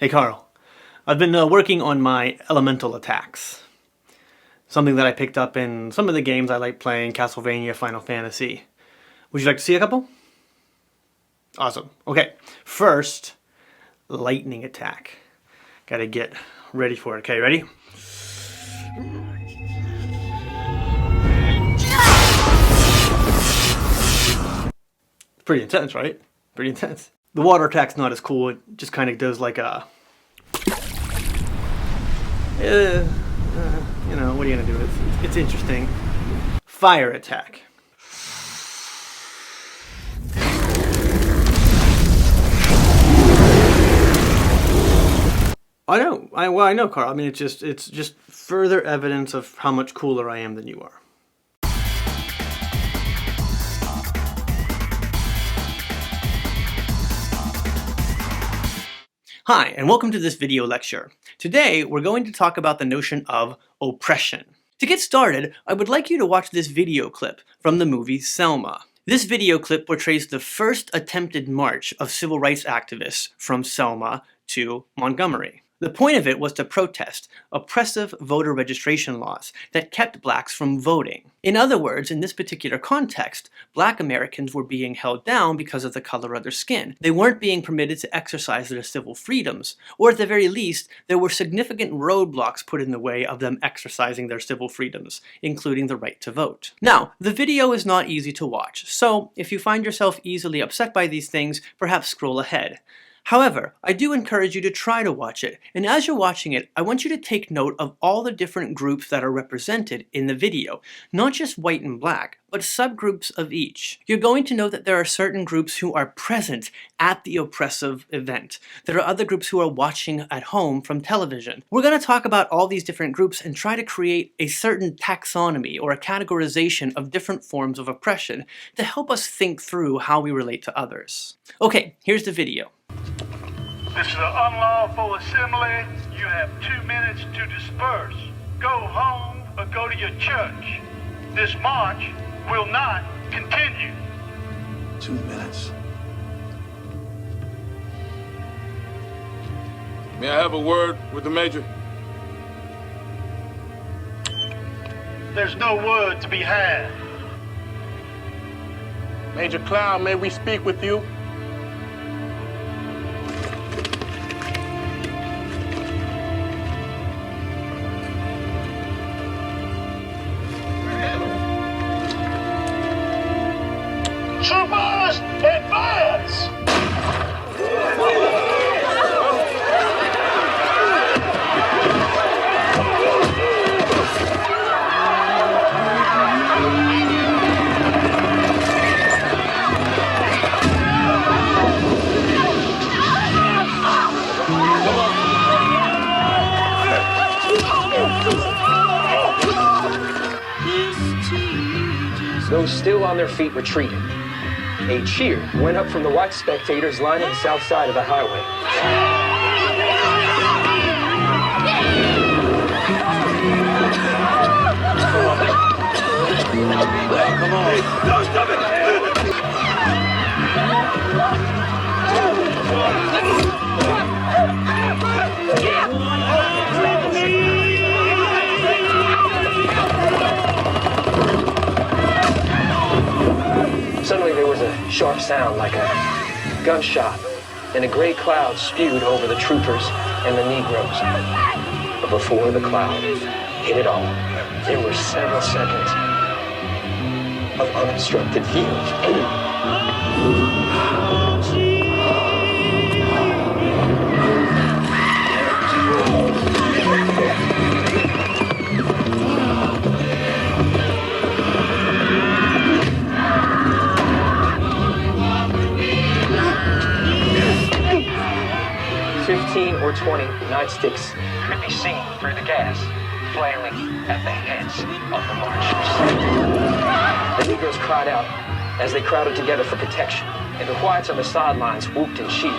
Hey Carl, I've been working on my elemental attacks. Something that I picked up in some of the games I like playing, Castlevania, Final Fantasy. Would you like to see a couple? Awesome. Okay, first, lightning attack. Gotta get ready for it. Okay, ready? Pretty intense, right? Pretty intense. The water attack's not as cool. It just kind of does like a... you know, what are you gonna do? It's interesting. Fire attack. I know, Carl. I mean, it's just further evidence of how much cooler I am than you are. Hi, and welcome to this video lecture. Today, we're going to talk about the notion of oppression. To get started, I would like you to watch this video clip from the movie Selma. This video clip portrays the first attempted march of civil rights activists from Selma to Montgomery. The point of it was to protest oppressive voter registration laws that kept blacks from voting. In other words, in this particular context, black Americans were being held down because of the color of their skin. They weren't being permitted to exercise their civil freedoms, or at the very least, there were significant roadblocks put in the way of them exercising their civil freedoms, including the right to vote. Now, the video is not easy to watch, so if you find yourself easily upset by these things, perhaps scroll ahead. However, I do encourage you to try to watch it, and as you're watching it, I want you to take note of all the different groups that are represented in the video, not just white and black, but subgroups of each. You're going to know that there are certain groups who are present at the oppressive event. There are other groups who are watching at home from television. We're going to talk about all these different groups and try to create a certain taxonomy or a categorization of different forms of oppression to help us think through how we relate to others. Okay, here's the video. This is an unlawful assembly. You have 2 minutes to disperse. Go home or go to your church. This march will not continue. 2 minutes. May I have a word with the Major? There's no word to be had. Major Clown, may we speak with you? Troopers, advance! Those still on their feet retreated. A cheer went up from the white spectators lining the south side of the highway. Come on. No, stop it! Suddenly there was a sharp sound like a gunshot, and a gray cloud spewed over the troopers and the Negroes. But before the cloud hit it all, there were several seconds of unobstructed field. 15 or 20 nightsticks could be seen through the gas, flailing at the heads of the marchers. The Negroes cried out as they crowded together for protection, and the whites on the sidelines whooped and cheered.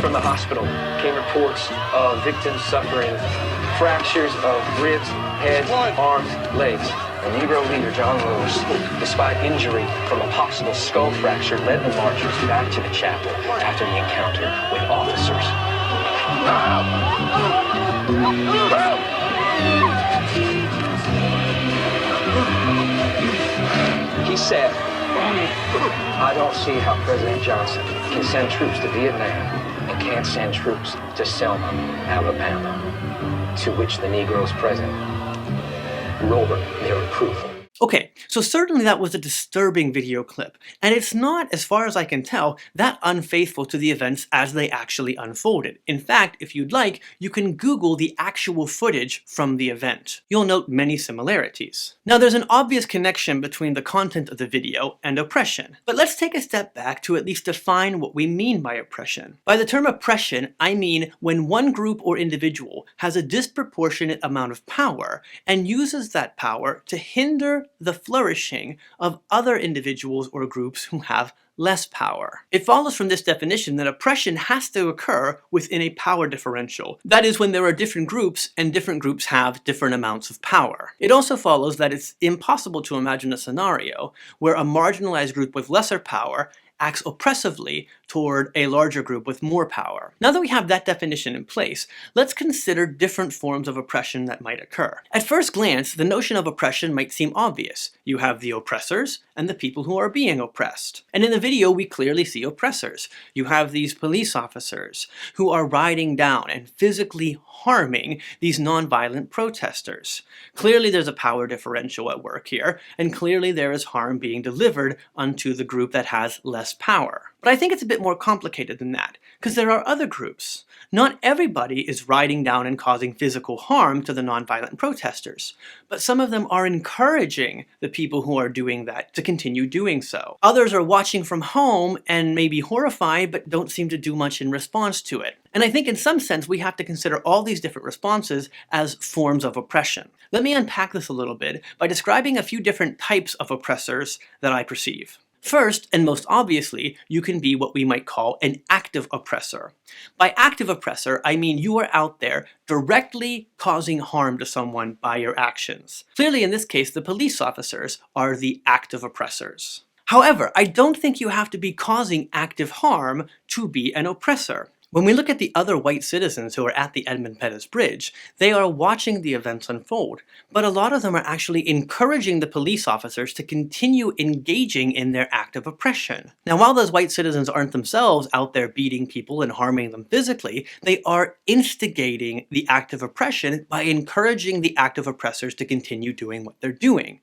From the hospital came reports of victims suffering fractures of ribs, head, arms, legs. The Negro leader, John Rose, despite injury from a possible skull fracture, led the marchers back to the chapel after the encounter with officers. He said, I don't see how President Johnson can send troops to Vietnam and can't send troops to Selma, Alabama, to which the Negroes present roared their approval. Okay, so certainly that was a disturbing video clip, and it's not, as far as I can tell, that unfaithful to the events as they actually unfolded. In fact, if you'd like, you can Google the actual footage from the event. You'll note many similarities. Now, there's an obvious connection between the content of the video and oppression, but let's take a step back to at least define what we mean by oppression. By the term oppression, I mean when one group or individual has a disproportionate amount of power and uses that power to hinder the flourishing of other individuals or groups who have less power. It follows from this definition that oppression has to occur within a power differential. That is, when there are different groups and different groups have different amounts of power. It also follows that it's impossible to imagine a scenario where a marginalized group with lesser power acts oppressively toward a larger group with more power. Now that we have that definition in place, let's consider different forms of oppression that might occur. At first glance, the notion of oppression might seem obvious. You have the oppressors and the people who are being oppressed. And in the video, we clearly see oppressors. You have these police officers who are riding down and physically harming these nonviolent protesters. Clearly there's a power differential at work here, and clearly there is harm being delivered unto the group that has less power. But I think it's a bit more complicated than that, because there are other groups. Not everybody is riding down and causing physical harm to the nonviolent protesters, but some of them are encouraging the people who are doing that to continue doing so. Others are watching from home and may be horrified, but don't seem to do much in response to it. And I think in some sense we have to consider all these different responses as forms of oppression. Let me unpack this a little bit by describing a few different types of oppressors that I perceive. First, and most obviously, you can be what we might call an active oppressor. By active oppressor, I mean you are out there directly causing harm to someone by your actions. Clearly, in this case, the police officers are the active oppressors. However, I don't think you have to be causing active harm to be an oppressor. When we look at the other white citizens who are at the Edmund Pettus Bridge, they are watching the events unfold, but a lot of them are actually encouraging the police officers to continue engaging in their act of oppression. Now, while those white citizens aren't themselves out there beating people and harming them physically, they are instigating the act of oppression by encouraging the active oppressors to continue doing what they're doing.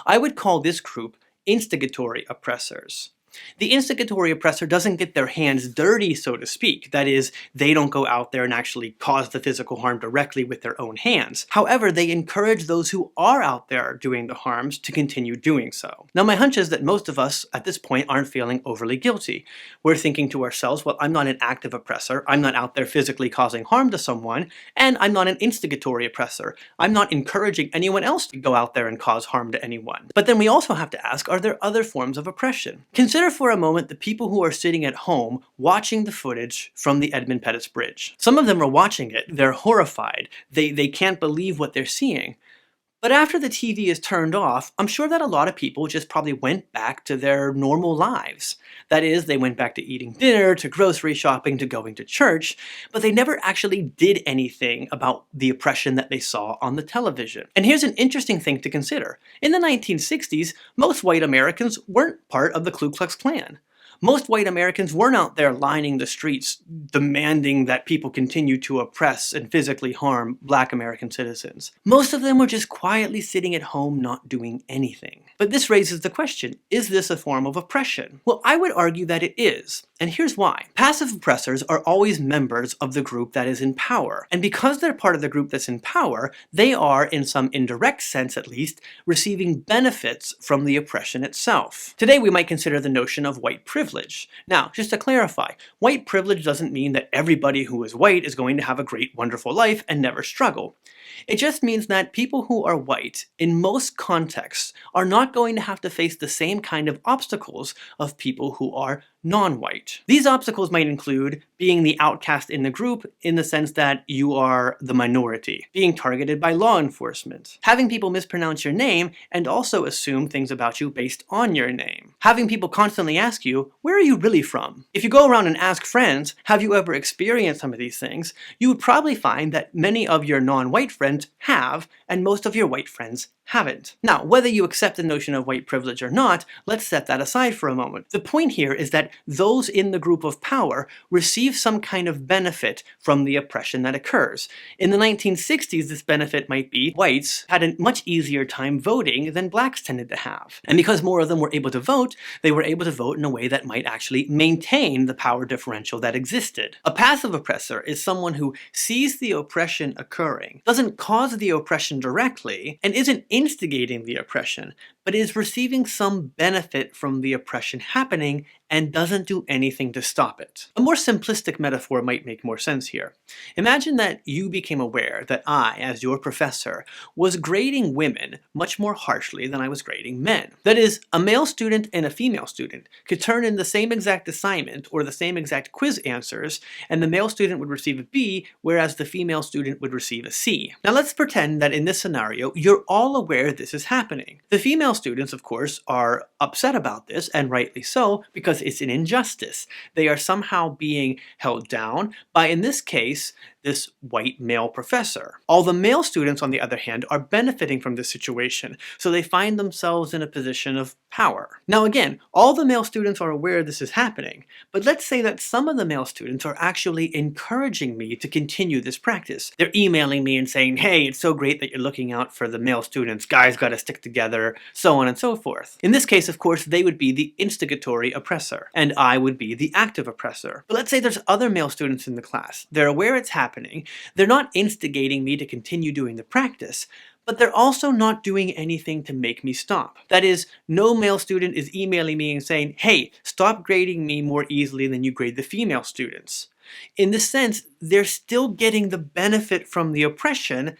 I would call this group instigatory oppressors. The instigatory oppressor doesn't get their hands dirty, so to speak. That is, they don't go out there and actually cause the physical harm directly with their own hands. However, they encourage those who are out there doing the harms to continue doing so. Now, my hunch is that most of us at this point aren't feeling overly guilty. We're thinking to ourselves, well, I'm not an active oppressor, I'm not out there physically causing harm to someone, and I'm not an instigatory oppressor. I'm not encouraging anyone else to go out there and cause harm to anyone. But then we also have to ask, are there other forms of oppression? Consider for a moment the people who are sitting at home watching the footage from the Edmund Pettus Bridge. Some of them are watching it, they're horrified, they can't believe what they're seeing. But after the TV is turned off, I'm sure that a lot of people just probably went back to their normal lives. That is, they went back to eating dinner, to grocery shopping, to going to church, but they never actually did anything about the oppression that they saw on the television. And here's an interesting thing to consider. In the 1960s, most white Americans weren't part of the Ku Klux Klan. Most white Americans weren't out there lining the streets demanding that people continue to oppress and physically harm Black American citizens. Most of them were just quietly sitting at home not doing anything. But this raises the question, is this a form of oppression? Well, I would argue that it is. And here's why. Passive oppressors are always members of the group that is in power. And because they're part of the group that's in power, they are, in some indirect sense at least, receiving benefits from the oppression itself. Today we might consider the notion of white privilege. Now, just to clarify, white privilege doesn't mean that everybody who is white is going to have a great, wonderful life and never struggle. It just means that people who are white, in most contexts, are not going to have to face the same kind of obstacles of people who are non-white. These obstacles might include being the outcast in the group in the sense that you are the minority, being targeted by law enforcement, having people mispronounce your name and also assume things about you based on your name, having people constantly ask you, where are you really from? If you go around and ask friends, have you ever experienced some of these things, you would probably find that many of your non-white friends have, and most of your white friends haven't. Now, whether you accept the notion of white privilege or not, let's set that aside for a moment. The point here is that those in the group of power receive some kind of benefit from the oppression that occurs. In the 1960s, this benefit might be whites had a much easier time voting than blacks tended to have. And because more of them were able to vote, they were able to vote in a way that might actually maintain the power differential that existed. A passive oppressor is someone who sees the oppression occurring, doesn't cause the oppression directly, and isn't instigating the oppression, but is receiving some benefit from the oppression happening and doesn't do anything to stop it. A more simplistic metaphor might make more sense here. Imagine that you became aware that I, as your professor, was grading women much more harshly than I was grading men. That is, a male student and a female student could turn in the same exact assignment or the same exact quiz answers, and the male student would receive a B, whereas the female student would receive a C. Now let's pretend that in this scenario, you're all aware this is happening. The female students, of course, are upset about this, and rightly so, because it's an injustice. They are somehow being held down by, in this case, this white male professor. All the male students, on the other hand, are benefiting from this situation, so they find themselves in a position of power. Now again, all the male students are aware this is happening, but let's say that some of the male students are actually encouraging me to continue this practice. They're emailing me and saying, hey, it's so great that you're looking out for the male students, guys gotta stick together, so on and so forth. In this case, of course, they would be the instigatory oppressor, and I would be the active oppressor. But let's say there's other male students in the class. They're aware it's happening. They're not instigating me to continue doing the practice, but they're also not doing anything to make me stop. That is, no male student is emailing me and saying, hey, stop grading me more easily than you grade the female students. In this sense, they're still getting the benefit from the oppression.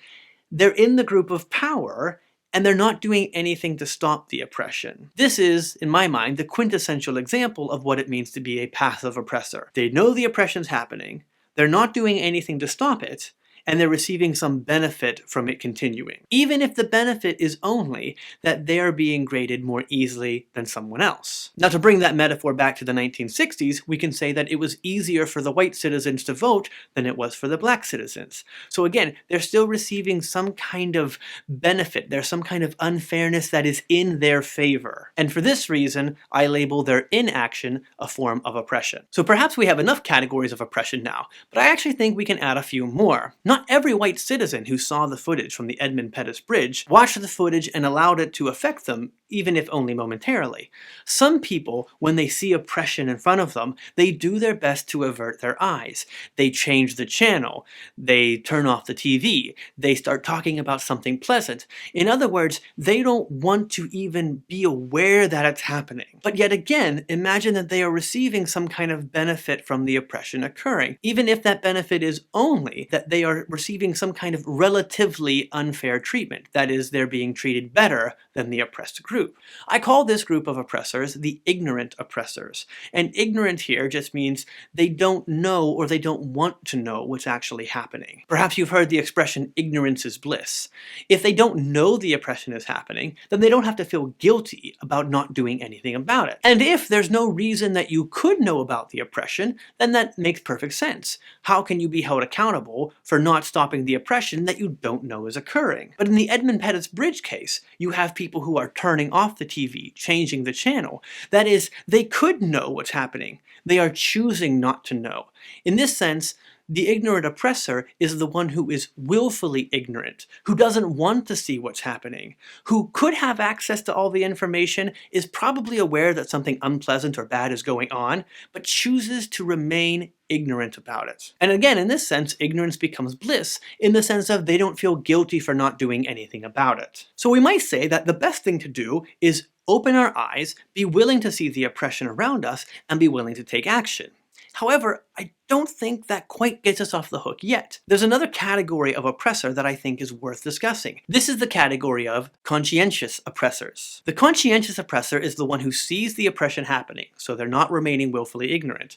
They're in the group of power, and they're not doing anything to stop the oppression. This is, in my mind, the quintessential example of what it means to be a passive oppressor. They know the oppression's happening, they're not doing anything to stop it, and they're receiving some benefit from it continuing. Even if the benefit is only that they are being graded more easily than someone else. Now, to bring that metaphor back to the 1960s, we can say that it was easier for the white citizens to vote than it was for the black citizens. So again, they're still receiving some kind of benefit. There's some kind of unfairness that is in their favor. And for this reason, I label their inaction a form of oppression. So perhaps we have enough categories of oppression now, but I actually think we can add a few more. Not every white citizen who saw the footage from the Edmund Pettus Bridge watched the footage and allowed it to affect them, even if only momentarily. Some people, when they see oppression in front of them, they do their best to avert their eyes. They change the channel. They turn off the TV. They start talking about something pleasant. In other words, they don't want to even be aware that it's happening. But yet again, imagine that they are receiving some kind of benefit from the oppression occurring, even if that benefit is only that they are receiving some kind of relatively unfair treatment. That is, they're being treated better than the oppressed group. I call this group of oppressors the ignorant oppressors. And ignorant here just means they don't know or they don't want to know what's actually happening. Perhaps you've heard the expression, ignorance is bliss. If they don't know the oppression is happening, then they don't have to feel guilty about not doing anything about it. And if there's no reason that you could know about the oppression, then that makes perfect sense. How can you be held accountable for not stopping the oppression that you don't know is occurring? But in the Edmund Pettus Bridge case, you have people who are turning off the TV, changing the channel. That is, they could know what's happening. They are choosing not to know. In this sense, the ignorant oppressor is the one who is willfully ignorant, who doesn't want to see what's happening, who could have access to all the information, is probably aware that something unpleasant or bad is going on, but chooses to remain ignorant about it. And again, in this sense, ignorance becomes bliss, in the sense of they don't feel guilty for not doing anything about it. So we might say that the best thing to do is open our eyes, be willing to see the oppression around us, and be willing to take action. However, I don't think that quite gets us off the hook yet. There's another category of oppressor that I think is worth discussing. This is the category of conscientious oppressors. The conscientious oppressor is the one who sees the oppression happening, so they're not remaining willfully ignorant.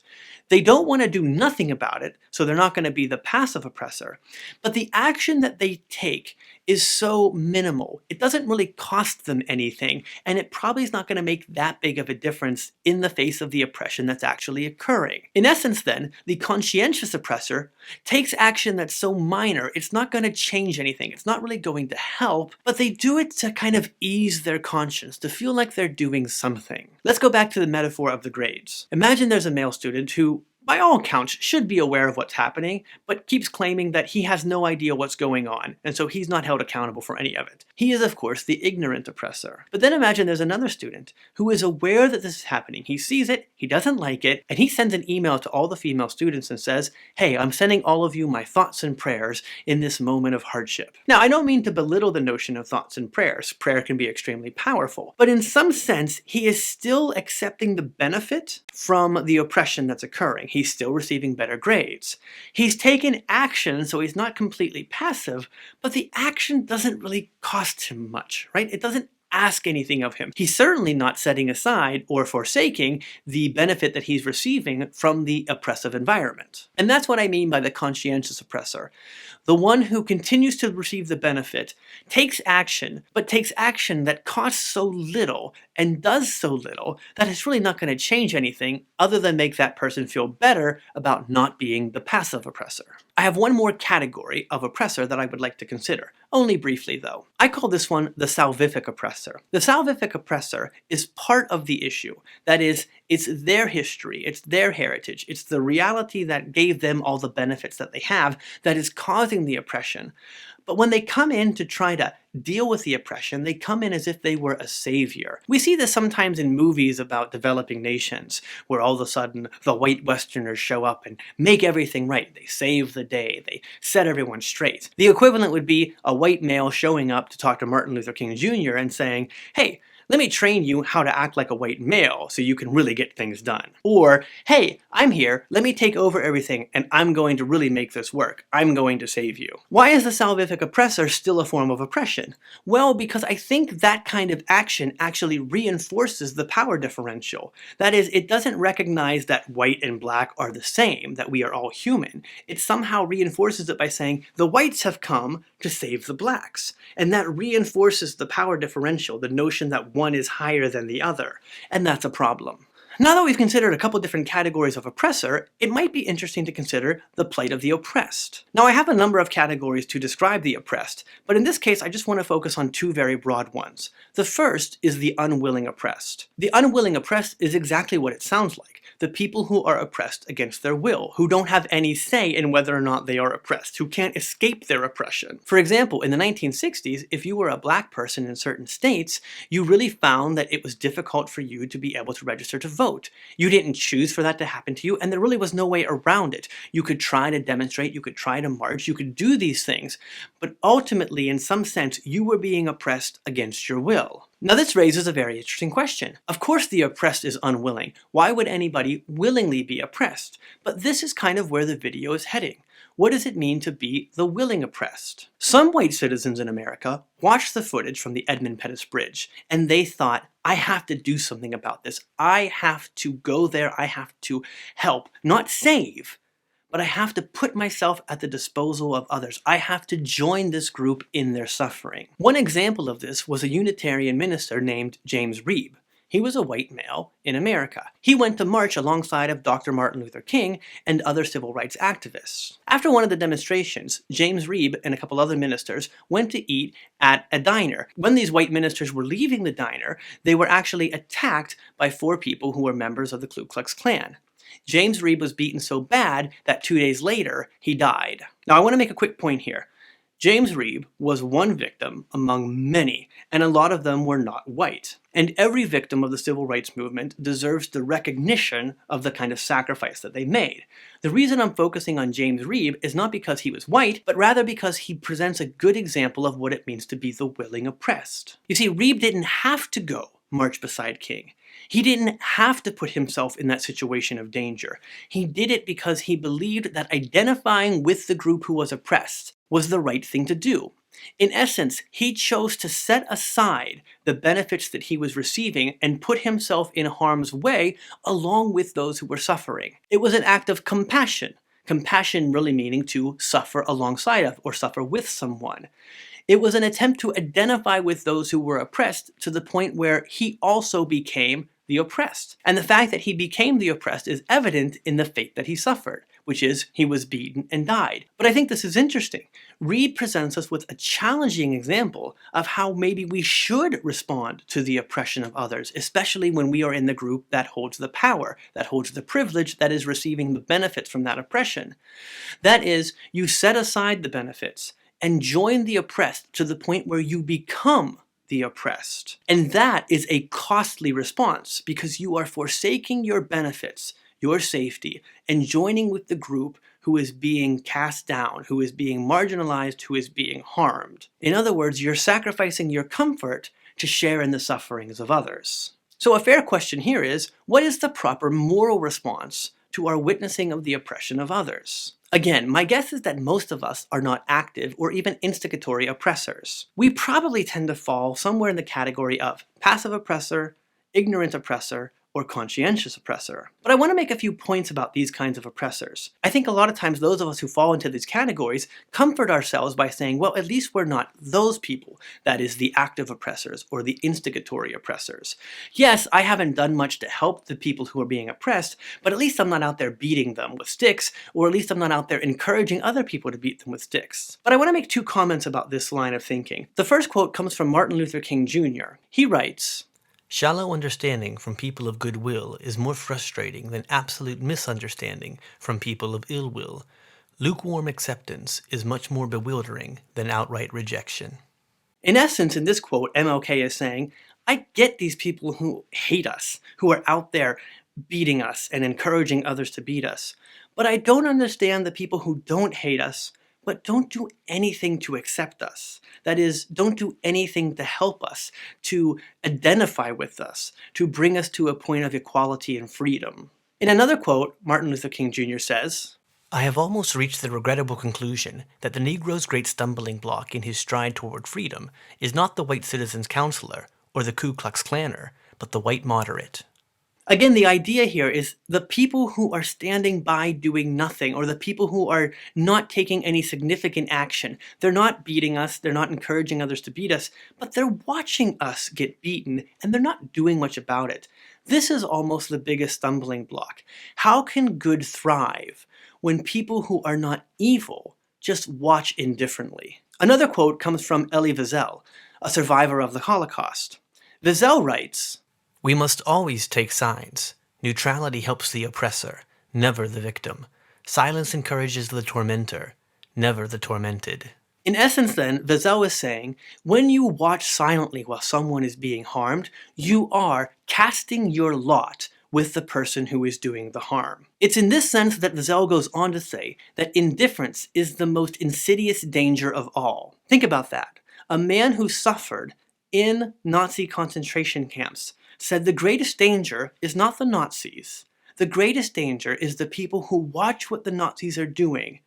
They don't want to do nothing about it, so they're not going to be the passive oppressor. But the action that they take is so minimal. It doesn't really cost them anything, and it probably is not going to make that big of a difference in the face of the oppression that's actually occurring. In essence then, the conscientious oppressor takes action that's so minor, it's not going to change anything. It's not really going to help, but they do it to kind of ease their conscience, to feel like they're doing something. Let's go back to the metaphor of the grades. Imagine there's a male student who, by all accounts, should be aware of what's happening, but keeps claiming that he has no idea what's going on, and so he's not held accountable for any of it. He is, of course, the ignorant oppressor. But then imagine there's another student who is aware that this is happening. He sees it, he doesn't like it, and he sends an email to all the female students and says, "Hey, I'm sending all of you my thoughts and prayers in this moment of hardship." Now, I don't mean to belittle the notion of thoughts and prayers. Prayer can be extremely powerful. But in some sense, he is still accepting the benefit from the oppression that's occurring. He's still receiving better grades. He's taken action, so he's not completely passive, but the action doesn't really cost him much, right? It doesn't ask anything of him. He's certainly not setting aside or forsaking the benefit that he's receiving from the oppressive environment. And that's what I mean by the conscientious oppressor. The one who continues to receive the benefit takes action, but takes action that costs so little and does so little that it's really not going to change anything other than make that person feel better about not being the passive oppressor. I have one more category of oppressor that I would like to consider, only briefly though. I call this one the salvific oppressor. The salvific oppressor is part of the issue. That is, it's their history, it's their heritage, it's the reality that gave them all the benefits that they have that is causing the oppression. But when they come in to try to deal with the oppression, they come in as if they were a savior. We see this sometimes in movies about developing nations, where all of a sudden the white Westerners show up and make everything right. They save the day, they set everyone straight. The equivalent would be a white male showing up to talk to Martin Luther King Jr. and saying, "Hey, let me train you how to act like a white male so you can really get things done." Or, "Hey, I'm here, let me take over everything and I'm going to really make this work. I'm going to save you." Why is the salvific oppressor still a form of oppression? Well, because I think that kind of action actually reinforces the power differential. That is, it doesn't recognize that white and black are the same, that we are all human. It somehow reinforces it by saying, the whites have come to save the blacks. And that reinforces the power differential, the notion that one is higher than the other, and that's a problem. Now that we've considered a couple different categories of oppressor, it might be interesting to consider the plight of the oppressed. Now I have a number of categories to describe the oppressed, but in this case I just want to focus on two very broad ones. The first is the unwilling oppressed. The unwilling oppressed is exactly what it sounds like. The people who are oppressed against their will, who don't have any say in whether or not they are oppressed, who can't escape their oppression. For example, in the 1960s, if you were a black person in certain states, you really found that it was difficult for you to be able to register to vote. You didn't choose for that to happen to you, and there really was no way around it. You could try to demonstrate, you could try to march, you could do these things, but ultimately, in some sense, you were being oppressed against your will. Now this raises a very interesting question. Of course the oppressed is unwilling. Why would anybody willingly be oppressed? But this is kind of where the video is heading. What does it mean to be the willing oppressed? Some white citizens in America watched the footage from the Edmund Pettus Bridge, and they thought, I have to do something about this. I have to go there, I have to help, not save, but I have to put myself at the disposal of others. I have to join this group in their suffering. One example of this was a Unitarian minister named James Reeb. He was a white male in America. He went to march alongside of Dr. Martin Luther King and other civil rights activists. After one of the demonstrations, James Reeb and a couple other ministers went to eat at a diner. When these white ministers were leaving the diner, they were actually attacked by 4 people who were members of the Ku Klux Klan. James Reeb was beaten so bad that 2 days later, he died. Now I want to make a quick point here. James Reeb was one victim among many, and a lot of them were not white. And every victim of the civil rights movement deserves the recognition of the kind of sacrifice that they made. The reason I'm focusing on James Reeb is not because he was white, but rather because he presents a good example of what it means to be the willing oppressed. You see, Reeb didn't have to go march beside King. He didn't have to put himself in that situation of danger. He did it because he believed that identifying with the group who was oppressed was the right thing to do. In essence, he chose to set aside the benefits that he was receiving and put himself in harm's way along with those who were suffering. It was an act of compassion. Compassion really meaning to suffer alongside of or suffer with someone. It was an attempt to identify with those who were oppressed to the point where he also became the oppressed. And the fact that he became the oppressed is evident in the fate that he suffered, which is he was beaten and died. But I think this is interesting. Reed presents us with a challenging example of how maybe we should respond to the oppression of others, especially when we are in the group that holds the power, that holds the privilege, that is receiving the benefits from that oppression. That is, you set aside the benefits and join the oppressed to the point where you become the oppressed. And that is a costly response because you are forsaking your benefits, your safety, and joining with the group who is being cast down, who is being marginalized, who is being harmed. In other words, you're sacrificing your comfort to share in the sufferings of others. So a fair question here is, what is the proper moral response to our witnessing of the oppression of others? Again, my guess is that most of us are not active or even instigatory oppressors. We probably tend to fall somewhere in the category of passive oppressor, ignorant oppressor, or conscientious oppressor. But I want to make a few points about these kinds of oppressors. I think a lot of times those of us who fall into these categories comfort ourselves by saying, well, at least we're not those people, that is the active oppressors or the instigatory oppressors. Yes, I haven't done much to help the people who are being oppressed, but at least I'm not out there beating them with sticks, or at least I'm not out there encouraging other people to beat them with sticks. But I want to make two comments about this line of thinking. The first quote comes from Martin Luther King Jr. He writes, "Shallow understanding from people of goodwill is more frustrating than absolute misunderstanding from people of ill will. Lukewarm acceptance is much more bewildering than outright rejection." In essence, in this quote, MLK is saying, I get these people who hate us, who are out there beating us and encouraging others to beat us, but I don't understand the people who don't hate us, but don't do anything to accept us. That is, don't do anything to help us, to identify with us, to bring us to a point of equality and freedom. In another quote, Martin Luther King Jr. says, "I have almost reached the regrettable conclusion that the Negro's great stumbling block in his stride toward freedom is not the white citizen's counselor or the Ku Klux Klanner, but the white moderate." Again, the idea here is the people who are standing by doing nothing, or the people who are not taking any significant action. They're not beating us, they're not encouraging others to beat us, but they're watching us get beaten, and they're not doing much about it. This is almost the biggest stumbling block. How can good thrive when people who are not evil just watch indifferently? Another quote comes from Elie Wiesel, a survivor of the Holocaust. Wiesel writes, "We must always take sides. Neutrality helps the oppressor, never the victim. Silence encourages the tormentor, never the tormented." In essence then, Wiesel is saying, when you watch silently while someone is being harmed, you are casting your lot with the person who is doing the harm. It's in this sense that Wiesel goes on to say that indifference is the most insidious danger of all. Think about that. A man who suffered in Nazi concentration camps said the greatest danger is not the Nazis. The greatest danger is the people who watch what the Nazis are doing,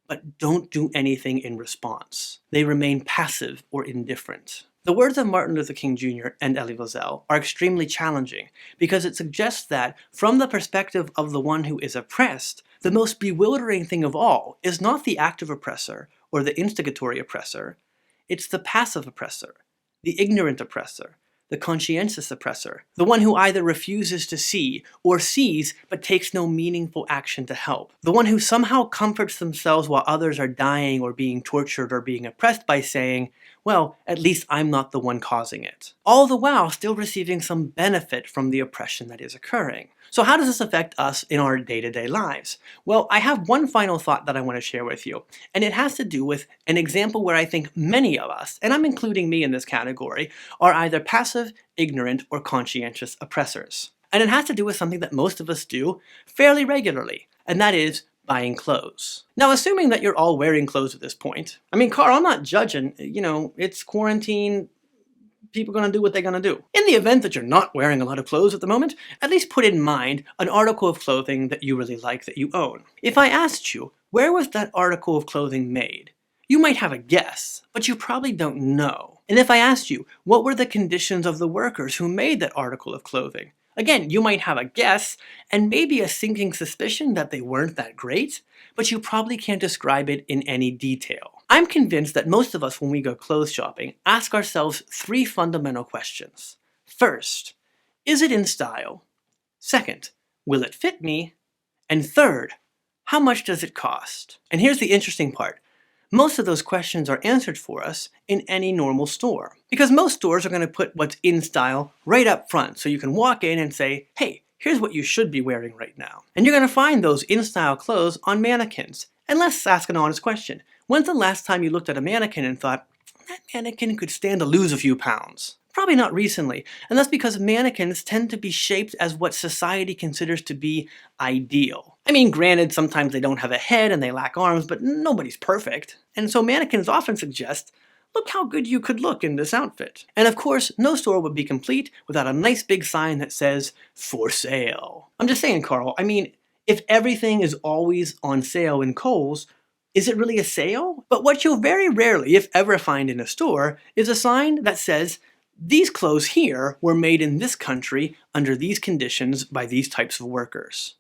but don't do anything in response. They remain passive or indifferent. The words of Martin Luther King Jr. and Elie Wiesel are extremely challenging because it suggests that, from the perspective of the one who is oppressed, the most bewildering thing of all is not the active oppressor or the instigatory oppressor, it's the passive oppressor, the ignorant oppressor, the conscientious oppressor, the one who either refuses to see or sees but takes no meaningful action to help, the one who somehow comforts themselves while others are dying or being tortured or being oppressed by saying, well, at least I'm not the one causing it, all the while still receiving some benefit from the oppression that is occurring. So how does this affect us in our day-to-day lives? Well, I have one final thought that I want to share with you, and it has to do with an example where I think many of us, and I'm including me in this category, are either passive, ignorant, or conscientious oppressors. And it has to do with something that most of us do fairly regularly, and that is buying clothes. Now, assuming that you're all wearing clothes at this point, I mean, Carl, I'm not judging, it's quarantine, people are going to do what they're going to do. In the event that you're not wearing a lot of clothes at the moment, at least put in mind an article of clothing that you really like that you own. If I asked you, where was that article of clothing made? You might have a guess, but you probably don't know. And if I asked you, what were the conditions of the workers who made that article of clothing? Again, you might have a guess, and maybe a sinking suspicion that they weren't that great, but you probably can't describe it in any detail. I'm convinced that most of us, when we go clothes shopping, ask ourselves 3 fundamental questions. First, is it in style? Second, will it fit me? And third, how much does it cost? And here's the interesting part. Most of those questions are answered for us in any normal store. Because most stores are going to put what's in style right up front, so you can walk in and say, hey, here's what you should be wearing right now. And you're going to find those in-style clothes on mannequins. And let's ask an honest question. When's the last time you looked at a mannequin and thought, that mannequin could stand to lose a few pounds? Probably not recently, and that's because mannequins tend to be shaped as what society considers to be ideal. I mean, granted, sometimes they don't have a head and they lack arms, but nobody's perfect. And so mannequins often suggest, look how good you could look in this outfit. And of course, no store would be complete without a nice big sign that says, for sale. I'm just saying, Carl, I mean, if everything is always on sale in Kohl's, is it really a sale? But what you'll very rarely, if ever, find in a store is a sign that says, these clothes here were made in this country under these conditions by these types of workers.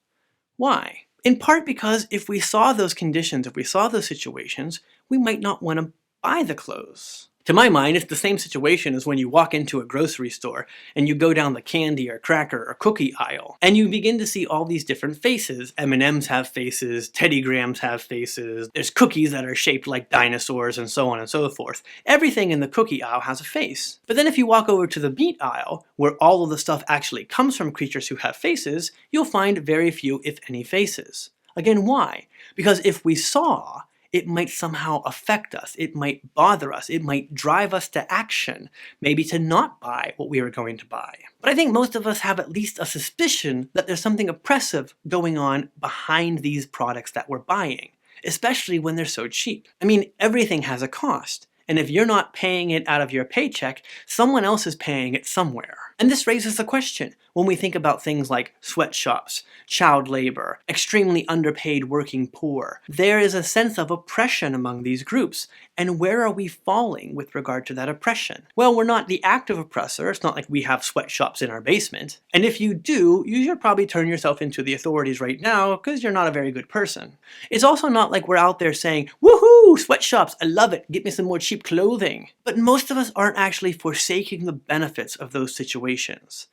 Why? In part because if we saw those conditions, if we saw those situations, we might not want to buy the clothes. To my mind, it's the same situation as when you walk into a grocery store and you go down the candy or cracker or cookie aisle and you begin to see all these different faces. M&Ms have faces, Teddy Grahams have faces, there's cookies that are shaped like dinosaurs and so on and so forth. Everything in the cookie aisle has a face. But then if you walk over to the meat aisle, where all of the stuff actually comes from creatures who have faces, you'll find very few, if any, faces. Again, why? Because if we saw, it might somehow affect us, it might bother us, it might drive us to action, maybe to not buy what we were going to buy. But I think most of us have at least a suspicion that there's something oppressive going on behind these products that we're buying, especially when they're so cheap. I mean, everything has a cost, and if you're not paying it out of your paycheck, someone else is paying it somewhere. And this raises the question when we think about things like sweatshops, child labor, extremely underpaid working poor. There is a sense of oppression among these groups. And where are we falling with regard to that oppression? Well, we're not the active oppressor. It's not like we have sweatshops in our basement. And if you do, you should probably turn yourself into the authorities right now because you're not a very good person. It's also not like we're out there saying, woohoo, sweatshops, I love it, get me some more cheap clothing. But most of us aren't actually forsaking the benefits of those situations.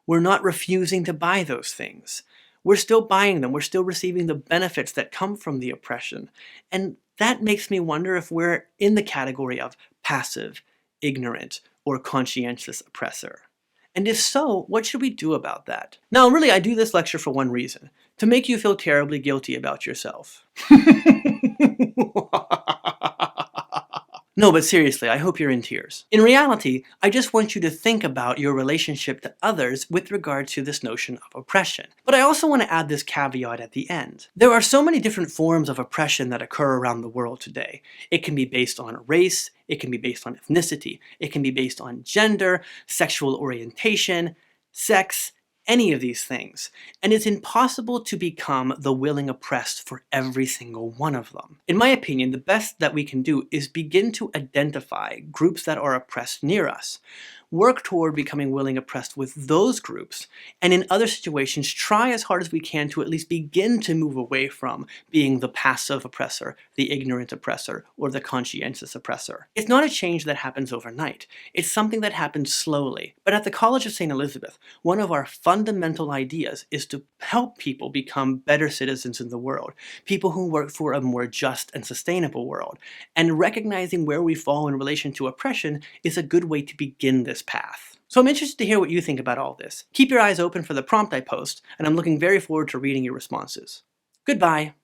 We're not refusing to buy those things. We're still buying them. We're still receiving the benefits that come from the oppression. And that makes me wonder if we're in the category of passive, ignorant, or conscientious oppressor. And if so, what should we do about that? Now, really, I do this lecture for one reason, to make you feel terribly guilty about yourself. No, but seriously, I hope you're in tears. In reality, I just want you to think about your relationship to others with regard to this notion of oppression. But I also want to add this caveat at the end. There are so many different forms of oppression that occur around the world today. It can be based on race, it can be based on ethnicity, it can be based on gender, sexual orientation, sex, any of these things. And it's impossible to become the willing oppressed for every single one of them. In my opinion, the best that we can do is begin to identify groups that are oppressed near us. Work toward becoming willing oppressed with those groups, and in other situations, try as hard as we can to at least begin to move away from being the passive oppressor, the ignorant oppressor, or the conscientious oppressor. It's not a change that happens overnight. It's something that happens slowly. But at the College of St. Elizabeth, one of our fundamental ideas is to help people become better citizens in the world, people who work for a more just and sustainable world. And recognizing where we fall in relation to oppression is a good way to begin this path. So I'm interested to hear what you think about all this. Keep your eyes open for the prompt I post, and I'm looking very forward to reading your responses. Goodbye.